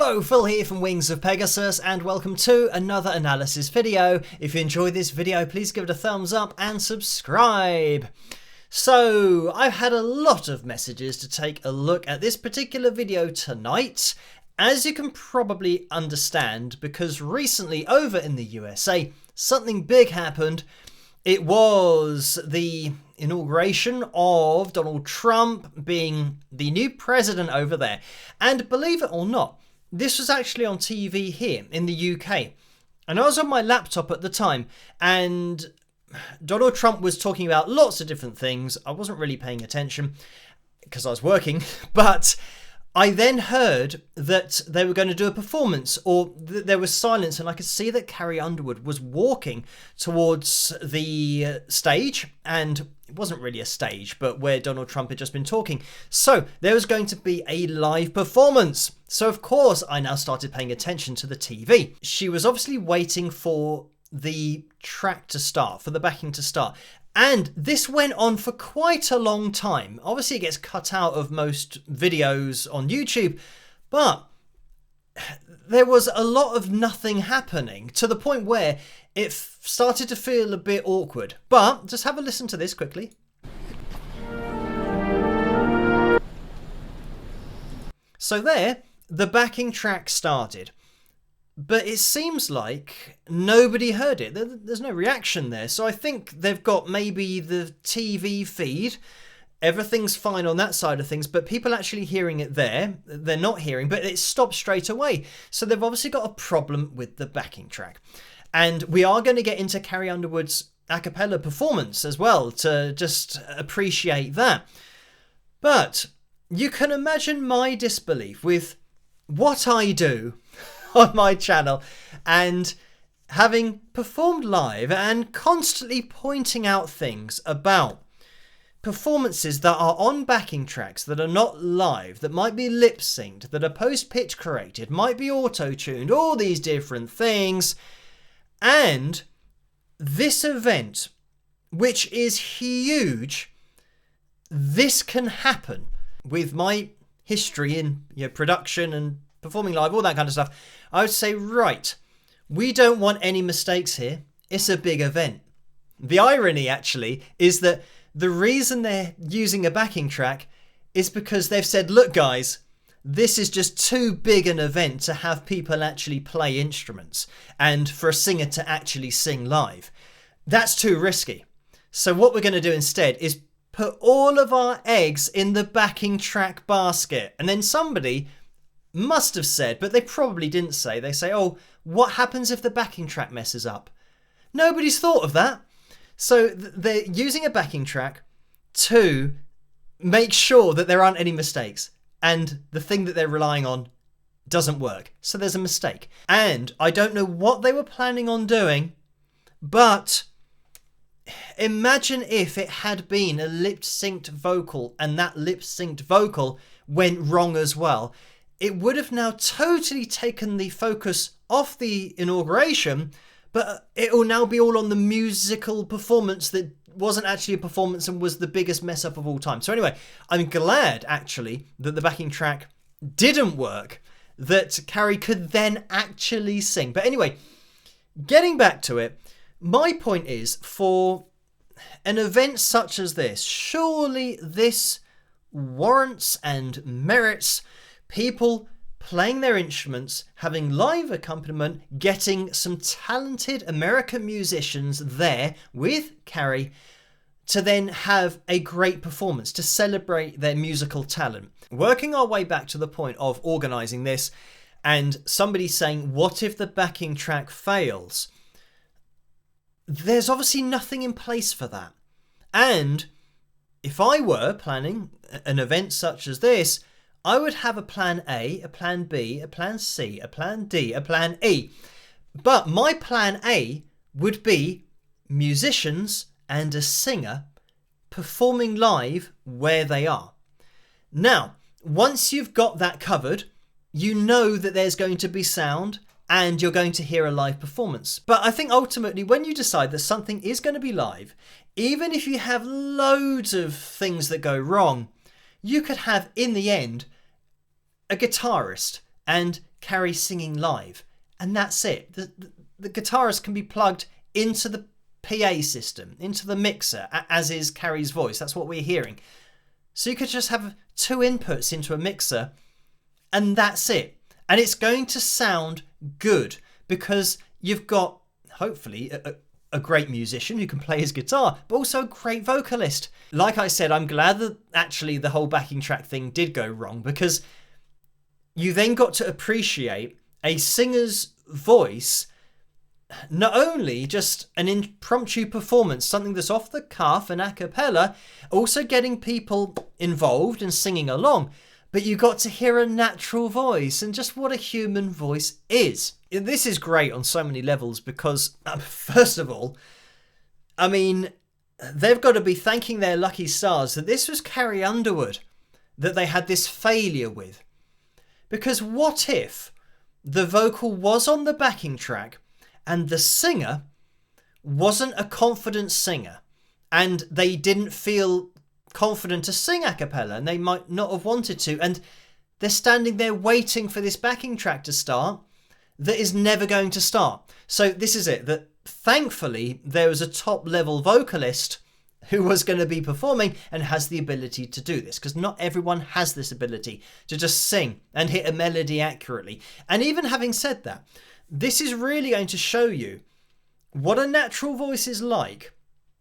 Hello, Phil here from Wings of Pegasus and welcome to another analysis video. If you enjoyed this video, please give it a thumbs up and subscribe. So, I've had a lot of messages to take a look at this particular video tonight, as you can probably understand, because recently over in the USA, something big happened. It was the inauguration of Donald Trump being the new president over there. And believe it or not, this was actually on TV here in the UK. And I was on my laptop at the time, and Donald Trump was talking about lots of different things. I wasn't really paying attention because I was working, but I then heard that they were going to do a performance, or there was silence, and I could see that Carrie was walking towards the stage, and it wasn't really a stage, but where Donald Trump had just been talking. So there was going to be a live performance. So of course I now started paying attention to the TV. She was obviously waiting for the track to start, for the backing to start. And this went on for quite a long time. Obviously it gets cut out of most videos on YouTube, but there was a lot of nothing happening to the point where it started to feel a bit awkward. But just have a listen to this quickly. So there, the backing track started. But it seems like nobody heard it. There's no reaction there. So I think they've got maybe the TV feed. Everything's fine on that side of things, but people actually hearing it there, they're not hearing, but it stopped straight away. So they've obviously got a problem with the backing track. And we are going to get into Carrie Underwood's a cappella performance as well to just appreciate that. But you can imagine my disbelief with what I do on my channel and having performed live and constantly pointing out things about performances that are on backing tracks that are not live, that might be lip synced, that are post-pitch corrected, might be auto-tuned, all these different things. And this event, which is huge, this can happen with my history in production and performing live, all that kind of stuff. I would say, right, we don't want any mistakes here. It's a big event. The irony, actually, is that the reason they're using a backing track is because they've said, look, guys, this is just too big an event to have people actually play instruments and for a singer to actually sing live. That's too risky. So what we're going to do instead is put all of our eggs in the backing track basket. And then somebody must have said, but they probably didn't say, they say, oh, what happens if the backing track messes up? Nobody's thought of that. So they're using a backing track to make sure that there aren't any mistakes, and the thing that they're relying on doesn't work. So there's a mistake. And I don't know what they were planning on doing, but imagine if it had been a lip-synced vocal and that lip-synced vocal went wrong as well. It would have now totally taken the focus off the inauguration, but it will now be all on the musical performance that wasn't actually a performance and was the biggest mess up of all time. So anyway, I'm glad actually that the backing track didn't work, that Carrie could then actually sing. But anyway, getting back to it, my point is, for an event such as this, surely this warrants and merits people playing their instruments, having live accompaniment, getting some talented American musicians there with Carrie to then have a great performance, to celebrate their musical talent. Working our way back to the point of organising this and somebody saying, what if the backing track fails? There's obviously nothing in place for that. And if I were planning an event such as this, I would have a plan A, a plan B, a plan C, a plan D, a plan E. But my plan A would be musicians and a singer performing live where they are. Now, once you've got that covered, you know that there's going to be sound and you're going to hear a live performance. But I think ultimately when you decide that something is going to be live, even if you have loads of things that go wrong, you could have, in the end, a guitarist and Carrie singing live. And that's it. The guitarist can be plugged into the PA system, into the mixer, as is Carrie's voice. That's what we're hearing. So you could just have 2 inputs into a mixer and that's it. And it's going to sound good because you've got, hopefully, a great musician who can play his guitar, but also a great vocalist. Like I said, I'm glad that actually the whole backing track thing did go wrong, because you then got to appreciate a singer's voice, not only just an impromptu performance, something that's off the cuff and a cappella, also getting people involved and singing along, but you got to hear a natural voice and just what a human voice is. This is great on so many levels because, first of all, I mean, they've got to be thanking their lucky stars that this was Carrie Underwood that they had this failure with. Because what if the vocal was on the backing track and the singer wasn't a confident singer and they didn't feel confident to sing a cappella and they might not have wanted to, and they're standing there waiting for this backing track to start that is never going to start. So this is it, that thankfully there was a top level vocalist who was going to be performing and has the ability to do this, because not everyone has this ability to just sing and hit a melody accurately. And even having said that, this is really going to show you what a natural voice is like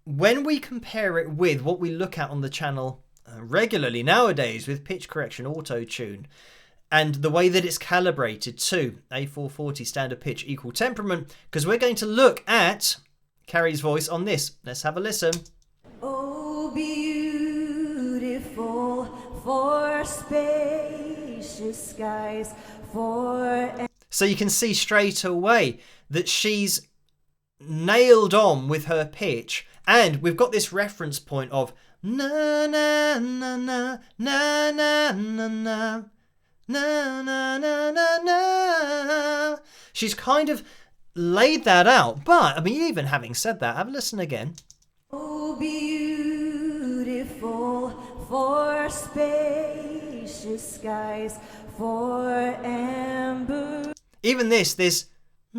when we compare it with what we look at on the channel regularly nowadays with pitch correction, auto-tune, and the way that it's calibrated to A440 standard pitch equal temperament, because we're going to look at Carrie's voice on this. Let's have a listen. Oh, beautiful for spacious skies, for... So you can see straight away that she's nailed on with her pitch, and we've got this reference point of na na na na na na na na na na na na na. She's kind of laid that out, but I mean, even having said that, have a listen again. Oh, beautiful for spacious skies, for amber. Even this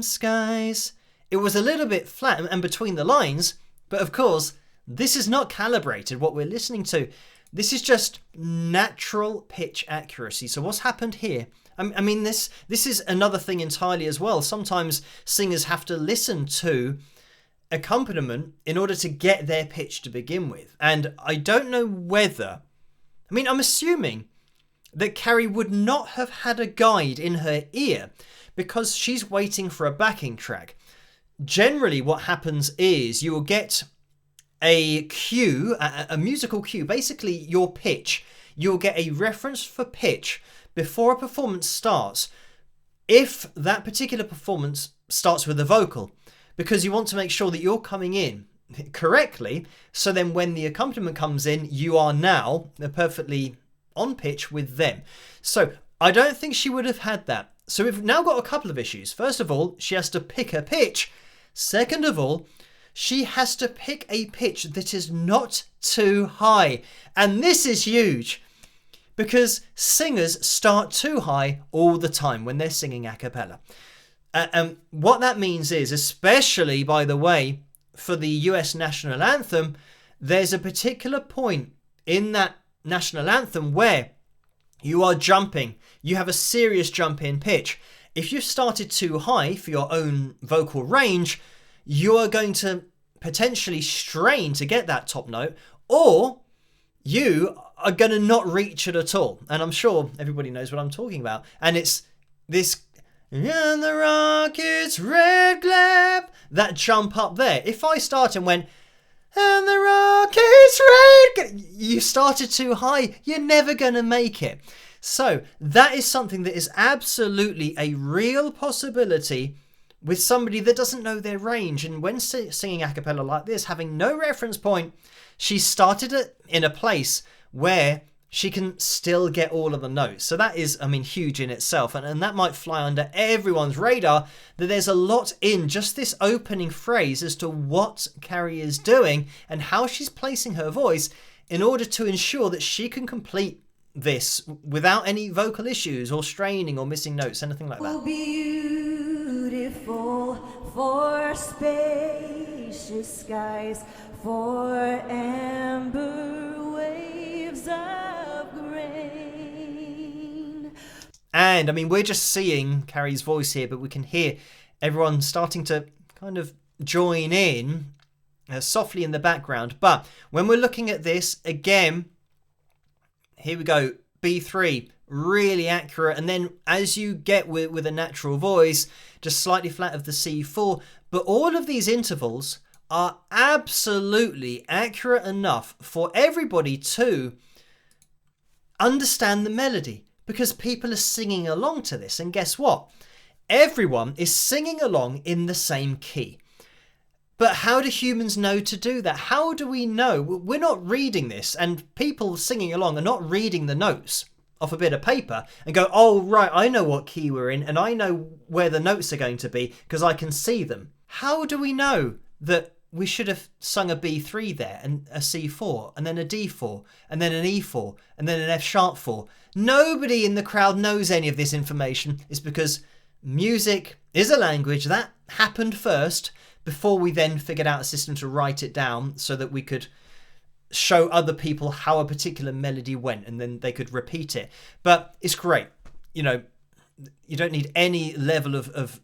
skies, it was a little bit flat and between the lines, but of course, this is not calibrated, what we're listening to. This is just natural pitch accuracy. So what's happened here? I mean, this is another thing entirely as well. Sometimes singers have to listen to accompaniment in order to get their pitch to begin with. And I don't know whether... I mean, I'm assuming that Carrie would not have had a guide in her ear because she's waiting for a backing track. Generally, what happens is you will get a cue, a musical cue, basically your pitch. You'll get a reference for pitch before a performance starts, if that particular performance starts with a vocal, because you want to make sure that you're coming in correctly, so then when the accompaniment comes in, you are now perfectly on pitch with them. So I don't think she would have had that. So we've now got a couple of issues. First of all, she has to pick a pitch. Second of all, she has to pick a pitch that is not too high. And this is huge because singers start too high all the time when they're singing a cappella. And what that means is, especially, by the way, for the US national anthem, there's a particular point in that national anthem where you are jumping. You have a serious jump in pitch. If you've started too high for your own vocal range, you are going to potentially strain to get that top note, or you are going to not reach it at all. And I'm sure everybody knows what I'm talking about. And it's this, and the rocket's red glare, that jump up there. If I start and went, and the rocket's red, you started too high, you're never going to make it. So that is something that is absolutely a real possibility with somebody that doesn't know their range. And when singing a cappella like this, having no reference point, she started it in a place where she can still get all of the notes. So that is, I mean, huge in itself. And that might fly under everyone's radar, that there's a lot in just this opening phrase as to what Carrie is doing and how she's placing her voice in order to ensure that she can complete this without any vocal issues or straining or missing notes, anything like that. Beautiful for spacious skies, for amber waves of grain. And I mean, we're just seeing Carrie's voice here, but we can hear everyone starting to kind of join in softly in the background. But when we're looking at this again, here we go, B3, really accurate. And then as you get with a natural voice, just slightly flat of the C4. But all of these intervals are absolutely accurate enough for everybody to understand the melody, because people are singing along to this. And guess what? Everyone is singing along in the same key. But how do humans know to do that? How do we know? We're not reading this, and people singing along are not reading the notes off a bit of paper and go, oh, right, I know what key we're in, and I know where the notes are going to be because I can see them. How do we know that we should have sung a B3 there, and a C4, and then a D4, and then an E4, and then an F sharp 4? Nobody in the crowd knows any of this information. It's because music is a language that happened first, before we then figured out a system to write it down so that we could show other people how a particular melody went, and then they could repeat it. But it's great. You know, you don't need any level of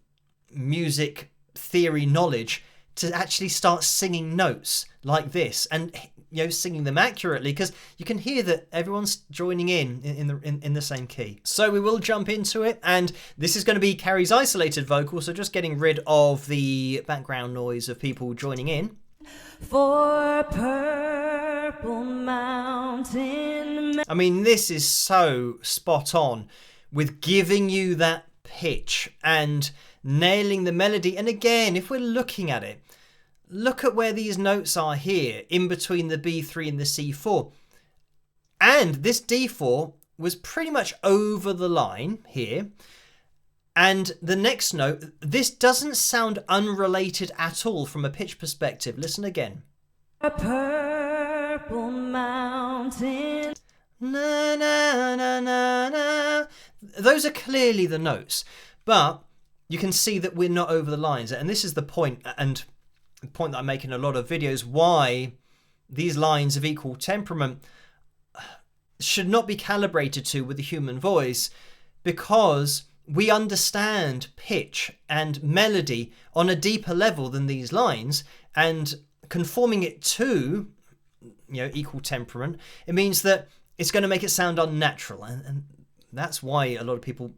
music theory knowledge to actually start singing notes like this, and singing them accurately, because you can hear that everyone's joining in the same key. So we will jump into it, and this is going to be Carrie's isolated vocal, so just getting rid of the background noise of people joining in. For purple mountain. I mean, this is so spot on with giving you that pitch and nailing the melody. And again, if we're looking at it, look at where these notes are here, in between the B3 and the C4. And this D4 was pretty much over the line here. And the next note, this doesn't sound unrelated at all from a pitch perspective. Listen again. A purple mountain. Na, na, na, na, na. Those are clearly the notes. But you can see that we're not over the lines. And this is the point, and the point that I make in a lot of videos, why these lines of equal temperament should not be calibrated to with the human voice, because we understand pitch and melody on a deeper level than these lines, and conforming it to equal temperament, it means that it's going to make it sound unnatural, and that's why a lot of people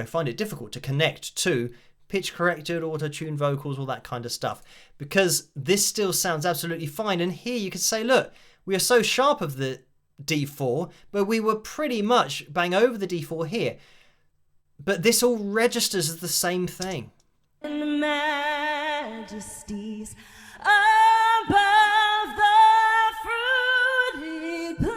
find it difficult to connect to pitch corrected, auto-tuned vocals, all that kind of stuff, because this still sounds absolutely fine. And here you could say, look, we are so sharp of the D4, but we were pretty much bang over the D4 here. But this all registers as the same thing. And majesties above the fruited plain.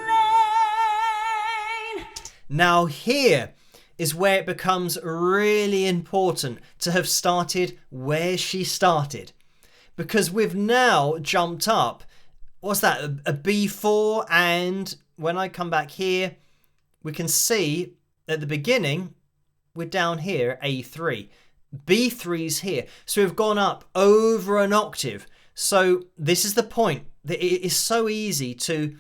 Now here is where it becomes really important to have started where she started, because we've now jumped up, what's that, a B4, and when I come back here, we can see at the beginning, we're down here, A3. B3's here. So we've gone up over an octave. So this is the point, that it is so easy to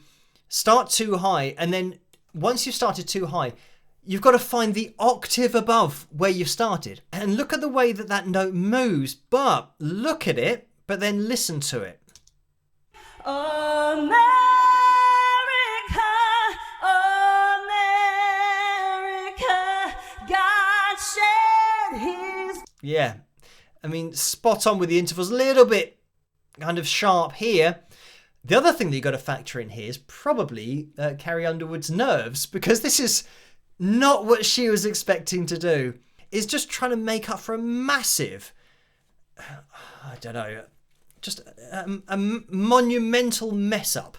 start too high, and then once you've started too high, you've got to find the octave above where you started. And look at the way that that note moves, but look at it, but then listen to it. America, America, God shed his... Yeah, I mean, spot on with the intervals, a little bit kind of sharp here. The other thing that you've got to factor in here is probably Carrie Underwood's nerves, because this is not what she was expecting to do. Is just trying to make up for a massive, I don't know, just a monumental mess up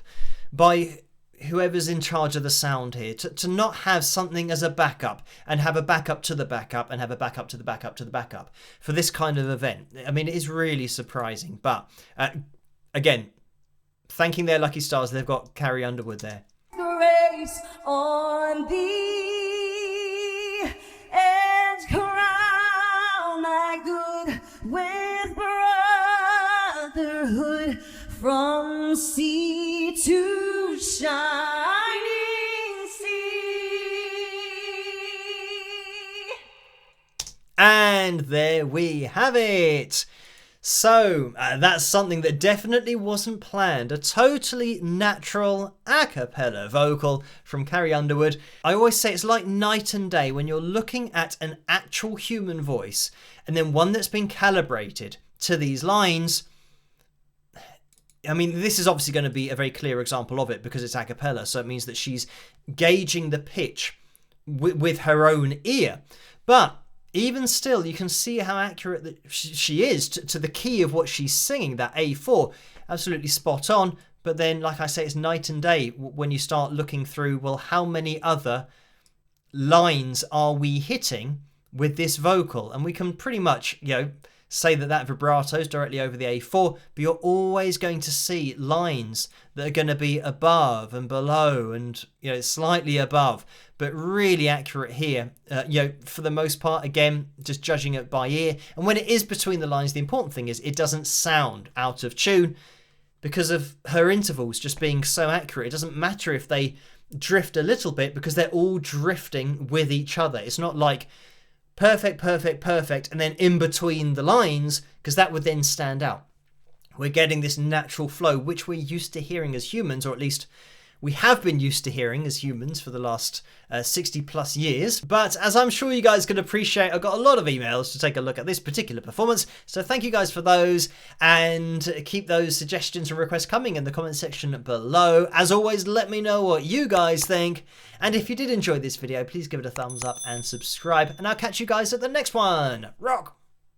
by whoever's in charge of the sound here, to not have something as a backup, and have a backup to the backup, and have a backup to the backup to the backup for this kind of event. I mean, it is really surprising. But again, thanking their lucky stars, they've got Carrie Underwood there. Great grace on thee, and crown thy good with brotherhood from sea to shining sea. And there we have it. So, that's something that definitely wasn't planned. A totally natural a cappella vocal from Carrie Underwood. I always say it's like night and day when you're looking at an actual human voice and then one that's been calibrated to these lines. I mean, this is obviously going to be a very clear example of it because it's a cappella, so it means that she's gauging the pitch with her own ear. But even still, you can see how accurate that she is to the key of what she's singing, that A4. Absolutely spot on. But then, like I say, it's night and day when you start looking through, well, how many other lines are we hitting with this vocal? And we can pretty much, say that vibrato is directly over the A4, but you're always going to see lines that are going to be above and below and, slightly above, but really accurate here, for the most part, again, just judging it by ear. And when it is between the lines, the important thing is it doesn't sound out of tune because of her intervals just being so accurate. It doesn't matter if they drift a little bit because they're all drifting with each other. It's not like perfect, perfect, perfect, and then in between the lines, because that would then stand out. We're getting this natural flow, which we're used to hearing as humans, or at least we have been used to hearing as humans for the last 60 plus years. But as I'm sure you guys can appreciate, I've got a lot of emails to take a look at this particular performance. So thank you guys for those, and keep those suggestions and requests coming in the comment section below. As always, let me know what you guys think. And if you did enjoy this video, please give it a thumbs up and subscribe. And I'll catch you guys at the next one. Rock!